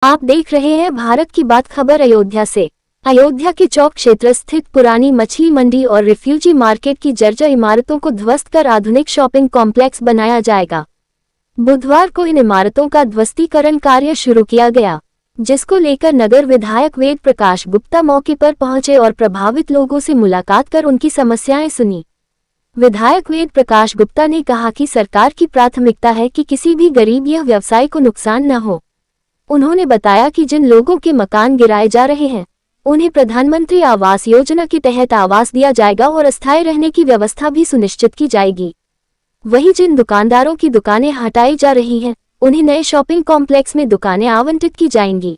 आप देख रहे हैं भारत की बात खबर अयोध्या से। अयोध्या के चौक क्षेत्र स्थित पुरानी मछली मंडी और रिफ्यूजी मार्केट की जर्जर इमारतों को ध्वस्त कर आधुनिक शॉपिंग कॉम्प्लेक्स बनाया जाएगा। बुधवार को इन इमारतों का ध्वस्तीकरण कार्य शुरू किया गया, जिसको लेकर नगर विधायक वेद प्रकाश गुप्ता मौके पर पहुंचे और प्रभावित लोगों से मुलाकात कर उनकी समस्याएं सुनी। विधायक वेद प्रकाश गुप्ता ने कहा कि सरकार की प्राथमिकता है कि किसी भी गरीब या व्यवसायी को नुकसान न हो। उन्होंने बताया कि जिन लोगों के मकान गिराए जा रहे हैं, उन्हें प्रधानमंत्री आवास योजना के तहत आवास दिया जाएगा और अस्थायी रहने की व्यवस्था भी सुनिश्चित की जाएगी। वहीं जिन दुकानदारों की दुकानें हटाई जा रही हैं, उन्हें नए शॉपिंग कॉम्प्लेक्स में दुकानें आवंटित की जाएंगी।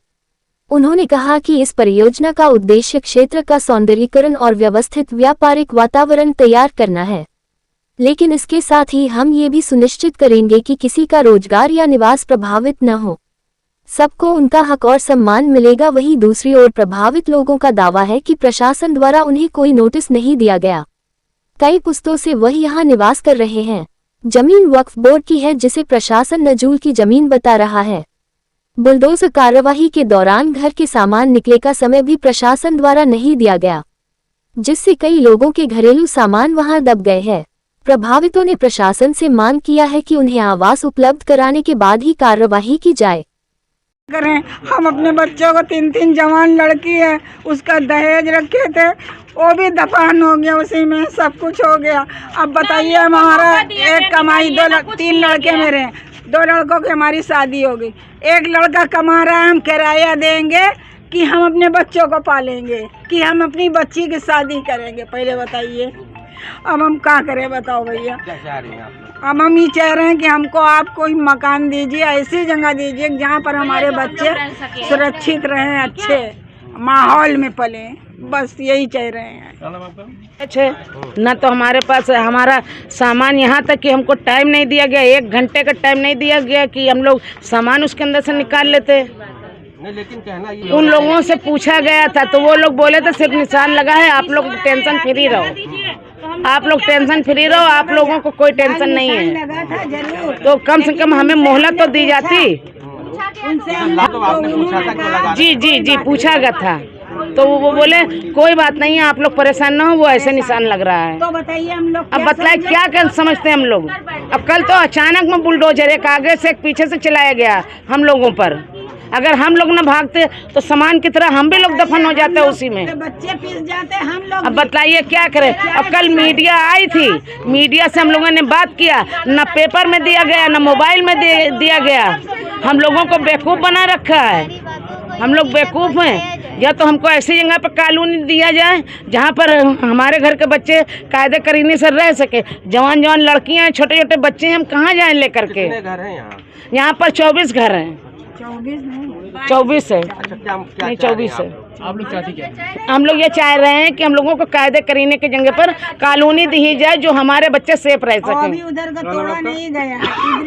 उन्होंने कहा कि इस परियोजना का उद्देश्य क्षेत्र का सौंदर्यीकरण और व्यवस्थित व्यापारिक वातावरण तैयार करना है, लेकिन इसके साथ ही हम ये भी सुनिश्चित करेंगे कि किसी का रोजगार या निवास प्रभावित न हो, सबको उनका हक और सम्मान मिलेगा। वहीं दूसरी ओर प्रभावित लोगों का दावा है कि प्रशासन द्वारा उन्हें कोई नोटिस नहीं दिया गया। कई पुस्तों से वह यहाँ निवास कर रहे हैं। जमीन वक्फ बोर्ड की है, जिसे प्रशासन नजूल की जमीन बता रहा है। बुलडोजर कार्यवाही के दौरान घर के सामान निकले का समय भी प्रशासन द्वारा नहीं दिया गया, जिससे कई लोगों के घरेलू सामान वहां दब गए हैं। प्रभावितों ने प्रशासन से मांग किया है कि उन्हें आवास उपलब्ध कराने के बाद ही कार्यवाही की जाए। करें, हम अपने बच्चों को 3 जवान लड़की है, उसका दहेज रखे थे, वो भी दफन हो गया, उसी में सब कुछ हो गया। अब बताइए, हमारा एक कमाई 3 लड़के मेरे हैं, 2 लड़कों की हमारी शादी हो गई। एक लड़का कमा रहा है, हम किराया देंगे कि हम अपने बच्चों को पालेंगे कि हम अपनी बच्ची की शादी करेंगे? पहले बताइए, अब हम क्या करें बताओ भैया। अब हम ये चाह रहे हैं कि हमको आप कोई मकान दीजिए, ऐसी जगह दीजिए जहाँ पर हमारे बच्चे सुरक्षित रहें, अच्छे माहौल में पले, बस यही चाह रहे हैं। अच्छे न तो हमारे पास हमारा सामान, यहाँ तक कि हमको टाइम नहीं दिया गया, 1 घंटे का टाइम नहीं दिया गया कि हम लोग सामान उसके अंदर से निकाल लेते। लेकिन कहना ये उन लोगों से पूछा गया था तो वो लोग बोले थे सिर्फ निशान लगा है, आप लोग टेंशन फ्री रहो, आप लोग टेंशन फ्री रहो, आप लोगों को कोई टेंशन नहीं है। तो कम से कम हमें मोहलत तो दी जाती। जी पूछा गया था, तो वो बोले कोई बात नहीं है, आप लोग परेशान ना हो, वो ऐसे निशान लग रहा है। तो बताइए हम लोग अब बतलाए क्या कर समझते हैं हम लोग। अब कल तो अचानक में बुलडोजर एक आगे से एक पीछे से चलाया गया हम लोगों पर। अगर हम लोग न भागते तो सामान की तरह हम भी लोग दफन हो जाते उसी में, तो बच्चे पिस जाते हम लोग। अब बताइए क्या करें। अब कल मीडिया आई थी, मीडिया से हम लोगों ने बात किया, न पेपर में दिया गया न मोबाइल में दिया गया। हम लोगों को बेवकूफ़ बना रखा है, हम लोग बेवकूफ़ हैं। या तो हमको ऐसी जगह पर कानून दिया जाए जहाँ पर हमारे घर के बच्चे कायदे करीने से रह सके। जवान लड़कियाँ हैं, छोटे छोटे बच्चे हैं, हम कहाँ जाएं लेकर के। घर हैं यहाँ पर 24 घर हैं। 24 है, नहीं 24 है। आप लोग चाहती क्या? हम लोग ये चाह रहे हैं कि हम लोगों को कायदे करीने की जगह पर कॉलोनी दी जाए, जो हमारे बच्चे सेफ रह सकें। उधर का तोड़ा नहीं गया,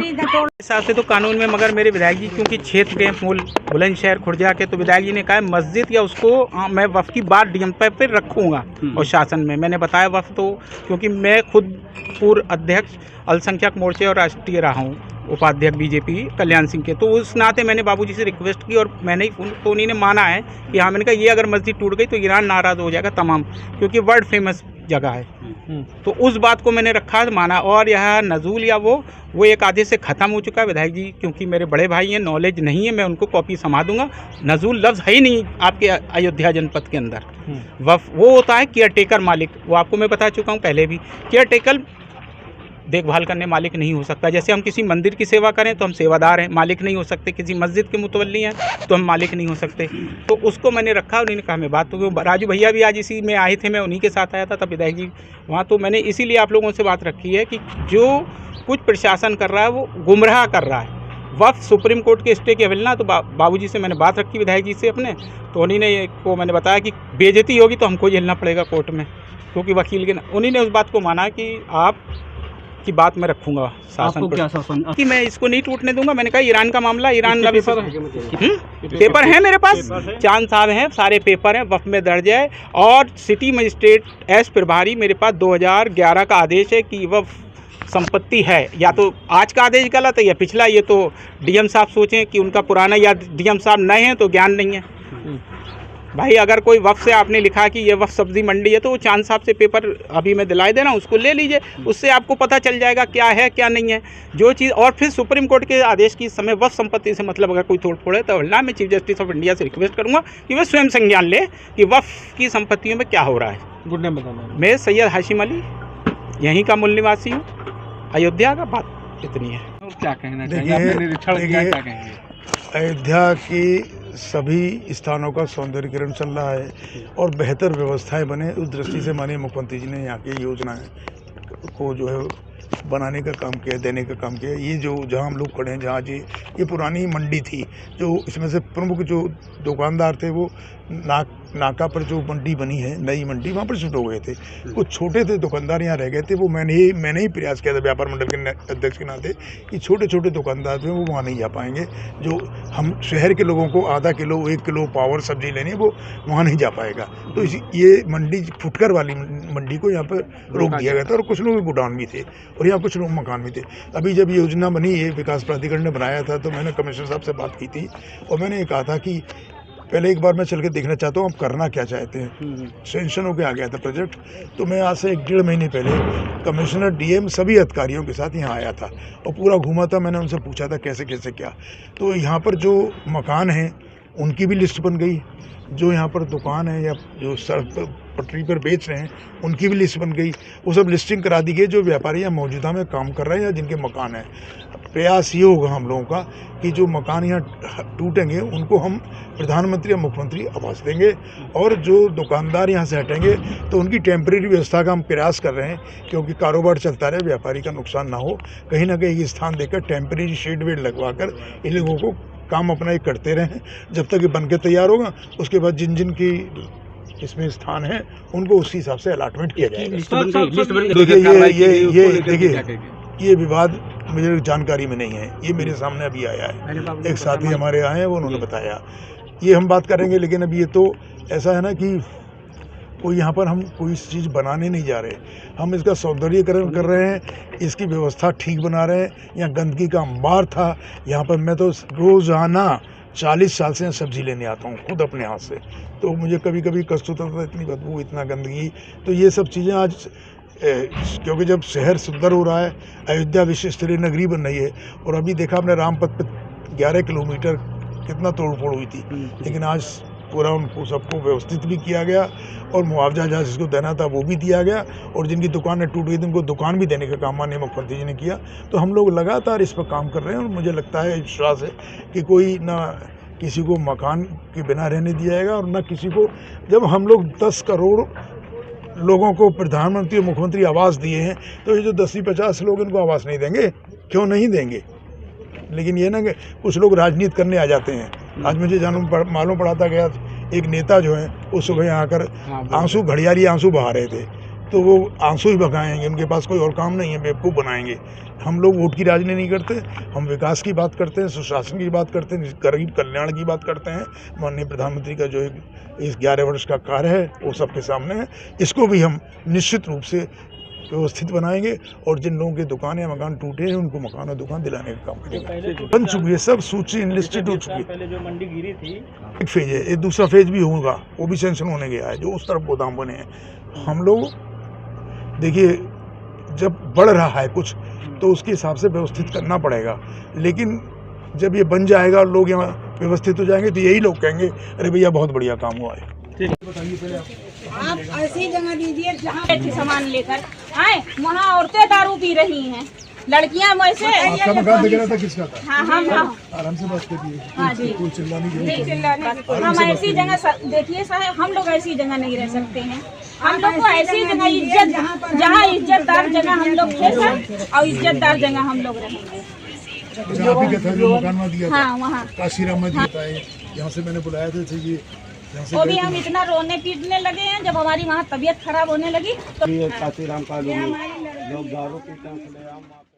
इधर का तोड़ा। हिसाब से तो कानून में, मगर मेरे विधायक जी क्योंकि क्षेत्र के मूल बुलंदशहर खुर्जा के, तो विधायक जी ने कहा मस्जिद या उसको मैं वफ़ की बात डीएम पर रखूँगा और शासन में। मैंने बताया वफ़ तो, क्योंकि मैं खुद पूर्व अध्यक्ष अल्पसंख्यक मोर्चे और राष्ट्रीय रहा हूँ, उपाध्यक्ष बीजेपी कल्याण सिंह के, तो उस नाते मैंने बाबूजी से रिक्वेस्ट की और मैंने ही फोन, तो उन्हीं ने माना है कि हाँ। मैंने कहा ये अगर मस्जिद टूट गई तो ईरान नाराज़ हो जाएगा तमाम, क्योंकि वर्ल्ड फेमस जगह है। तो उस बात को मैंने रखा, माना। और यह नजूल या वो एक आधे से ख़त्म हो चुका है। विधायक जी क्योंकि मेरे बड़े भाई हैं, नॉलेज नहीं है, मैं उनको कॉपी समा दूंगा। नजूल लफ्ज़ है ही नहीं आपके अयोध्या जनपद के अंदर। वफ़ वो होता है केयर टेकर, मालिक। वो आपको मैं बता चुका हूँ पहले भी। केयर टेकर देखभाल करने मालिक नहीं हो सकता। जैसे हम किसी मंदिर की सेवा करें तो हम सेवादार हैं, मालिक नहीं हो सकते। किसी मस्जिद के मुतवल्ली हैं तो हम मालिक नहीं हो सकते। तो उसको मैंने रखा, उन्होंने कहा मैं बात तो, राजू भैया भी आज इसी में आए थे, मैं उन्हीं के साथ आया था तब विधायक जी वहाँ। तो मैंने इसीलिए आप लोगों से बात रखी है कि जो कुछ प्रशासन कर रहा है वो गुमराह कर रहा है। वफ़ सुप्रीम कोर्ट के स्टे की अवहेलना, तो बाबूजी से मैंने बात रखी विधायक जी से अपने, तो उन्हीं को मैंने बताया कि बेइज्जती होगी तो हमको झेलना पड़ेगा कोर्ट में, क्योंकि वकील के उन्हीं ने उस बात को माना कि आप की बात मैं रखूंगा शासन क्या शासन कि मैं इसको नहीं टूटने दूंगा। मैंने कहा ईरान का मामला, ईरान का पेपर है मेरे पास, चांद साहब हैं, सारे पेपर हैं, वफ़ में दर्ज है। और सिटी मजिस्ट्रेट एस प्रभारी मेरे पास 2011 का आदेश है कि वफ़ संपत्ति है, या तो आज का आदेश गलत है या पिछला, ये तो डीएम साहब सोचें कि उनका पुराना, या डीएम साहब नए हैं तो ज्ञान नहीं है। भाई अगर कोई वक्फ से आपने लिखा कि ये वक्फ सब्जी मंडी है तो वो चांद साहब से पेपर अभी मैं दिलाई देना, उसको ले लीजिए, उससे आपको पता चल जाएगा क्या है क्या नहीं है जो चीज़। और फिर सुप्रीम कोर्ट के आदेश की समय वक्फ संपत्ति से मतलब अगर कोई तोड़ फोड़ है तो हल्ला, मैं चीफ जस्टिस ऑफ इंडिया से रिक्वेस्ट करूँगा कि वे स्वयं संज्ञान ले कि वक्फ की संपत्तियों में क्या हो रहा है। गुड नेम बताना। मैं सैयद हाशिम अली यहीं का मूल निवासी हूँ, अयोध्या का। बात इतनी है। और क्या कहना चाहिए, आपने निरीक्षण किया, क्या कहेंगे? अयोध्या की सभी स्थानों का सौंदर्यीकरण चल रहा है और बेहतर व्यवस्थाएं बने, उस दृष्टि से माननीय मुख्यमंत्री जी ने यहाँ की योजनाएं को जो है बनाने का काम किया, देने का काम किया। ये जो जहाँ हम लोग खड़े हैं, जहाँ जी ये पुरानी मंडी थी, जो इसमें से प्रमुख जो दुकानदार थे वो नाका पर जो मंडी बनी है, नई मंडी, वहाँ पर शिफ्ट हो गए थे। कुछ छोटे थे दुकानदार यहाँ रह गए थे। वो मैंने ही प्रयास किया था व्यापार मंडल के अध्यक्ष के नाते कि छोटे छोटे दुकानदार जो हैं वो वहाँ नहीं जा पाएंगे। जो हम शहर के लोगों को आधा किलो 1 किलो पावर सब्जी लेनी है वो वहाँ नहीं जा पाएगा। तो ये मंडी फुटकर वाली मंडी को यहाँ पर रोक दिया गया था। और कुछ लोग गोडाउन भी थे और यहाँ कुछ लोग मकान भी थे। अभी जब योजना बनी, ये विकास प्राधिकरण ने बनाया था, तो मैंने कमिश्नर साहब से बात की थी और मैंने ये कहा था कि पहले एक बार मैं चल के देखना चाहता हूँ आप करना क्या चाहते हैं। सेंक्शन होकर आ गया था प्रोजेक्ट। तो मैं आज से 1-1.5 महीने पहले कमिश्नर, डीएम, सभी अधिकारियों के साथ यहाँ आया था और पूरा घूमा था। मैंने उनसे पूछा था कैसे कैसे क्या। तो यहाँ पर जो मकान हैं उनकी भी लिस्ट बन गई, जो यहाँ पर दुकान है या जो सड़क पटरी पर बेच रहे हैं उनकी भी लिस्ट बन गई। वो सब लिस्टिंग करा दी गई जो व्यापारी यहाँ मौजूदा में काम कर रहे हैं या जिनके मकान हैं। प्रयास ये होगा हम लोगों का कि जो मकान यहाँ टूटेंगे उनको हम प्रधानमंत्री या मुख्यमंत्री आवास देंगे, और जो दुकानदार यहाँ से हटेंगे तो उनकी टेम्परेरी व्यवस्था का हम प्रयास कर रहे हैं, क्योंकि कारोबार चलता रहे, व्यापारी का नुकसान ना हो। कहीं ना कहीं स्थान देकर टेम्परेरी शेड वेड लगवा कर इन लोगों को काम अपना ये करते रहें जब तक ये बन के तैयार होगा। उसके बाद जिन जिन की इसमें स्थान है उनको उसी हिसाब से अलॉटमेंट किया जाएगा। देखिए ये विवाद मुझे जानकारी में नहीं है, ये मेरे सामने अभी आया है। एक साथी हमारे आए हैं, वो उन्होंने बताया, ये हम बात करेंगे। लेकिन अभी ये तो ऐसा है ना कि कोई यहाँ पर हम कोई चीज़ बनाने नहीं जा रहे, हम इसका सौंदर्यीकरण कर रहे हैं, इसकी व्यवस्था ठीक बना रहे हैं। यहाँ गंदगी का अंबार था, यहाँ पर मैं तो रोज़ाना 40 साल से सब्जी लेने आता हूँ खुद अपने हाथ से। तो मुझे कभी कभी कष्ट होता था, इतनी बदबू, इतना गंदगी। तो ये सब चीज़ें आज क्योंकि जब शहर सुंदर हो रहा है, अयोध्या विश्व स्तरीय नगरी बन रही है, और अभी देखा आपने रामपथ पर 11 किलोमीटर कितना तोड़ फोड़ हुई थी, लेकिन आज पूरा उनको सबको व्यवस्थित भी किया गया और मुआवजा जहाँ जिसको देना था वो भी दिया गया, और जिनकी दुकानें टूट गई थी उनको दुकान भी देने का काम माननीय मुख्यमंत्री जी ने किया। तो हम लोग लगातार इस पर काम कर रहे हैं और मुझे लगता है, विश्वास है कि कोई ना किसी को मकान के बिना रहने दिया जाएगा और ना किसी को। जब हम लोग 10 करोड़ लोगों को प्रधानमंत्री और मुख्यमंत्री आवास दिए हैं, तो ये जो 10-50 लोग इनको आवास नहीं देंगे, क्यों नहीं देंगे? लेकिन ये ना कि कुछ लोग राजनीति करने आ जाते हैं। आज मुझे मालूम पड़ाता गया, एक नेता जो है वो सुबह यहाँ आकर आंसू, घड़ियाली आंसू बहा रहे थे, तो वो आंसू ही बहाएंगे, उनके पास कोई और काम नहीं है, बेवकूफ़ बनाएंगे। हम लोग वोट की राजनीति नहीं करते, हम विकास की बात करते हैं, सुशासन की बात करते हैं, गरीब कल्याण की बात करते हैं। माननीय प्रधानमंत्री का जो इस 11 वर्ष का कार्य है वो सबके सामने है। इसको भी हम निश्चित रूप से व्यवस्थित बनाएंगे, और जिन लोगों के दुकान या मकान टूटे हैं उनको मकान और दुकान दिलाने का काम करेंगे। बन चुकी है, सब सूची इनलिस्टेड हो चुकी है। पहले जो मंडी गिरी थी, एक फेज है, एक दूसरा फेज भी होगा, वो भी सेंक्शन होने गया है, जो उस तरफ गोदाम बने हैं। हम लोग देखिए, जब बढ़ रहा है कुछ तो उसके हिसाब से व्यवस्थित करना पड़ेगा, लेकिन जब ये बन जाएगा और लोग यहाँ व्यवस्थित हो जाएंगे तो यही लोग कहेंगे अरे भैया बहुत बढ़िया काम हुआ है। आप ऐसी जगह दीजिए जहाँ सामान लेकर आए, वहाँ औरतें दारू पी रही हैं, लड़कियाँ वैसे। आपका मकान दिख रहा था, किसका था? हाँ, हम आराम से बात करिए। हाँ जी, कोई चिल्लाने की जरूरत हम ऐसी जगह, देखिए साहब, हम लोग ऐसी जगह नहीं रह सकते हैं। हम लोग को ऐसी जगह इज्जत, जहाँ इज्जतदार जगह हम लोग थे सर, और इज्जतदार जगह हम लोग रहेंगे। आप ही का था जो मकान में दिया था? हाँ, वहाँ काशीराम में दिया था। यहाँ से मैंने बुलाया था, ये वो भी हम इतना रोने पीटने लगे हैं जब हमारी वहाँ तबीयत खराब होने लगी तो काशीराम का लोग दारू पीते हैं।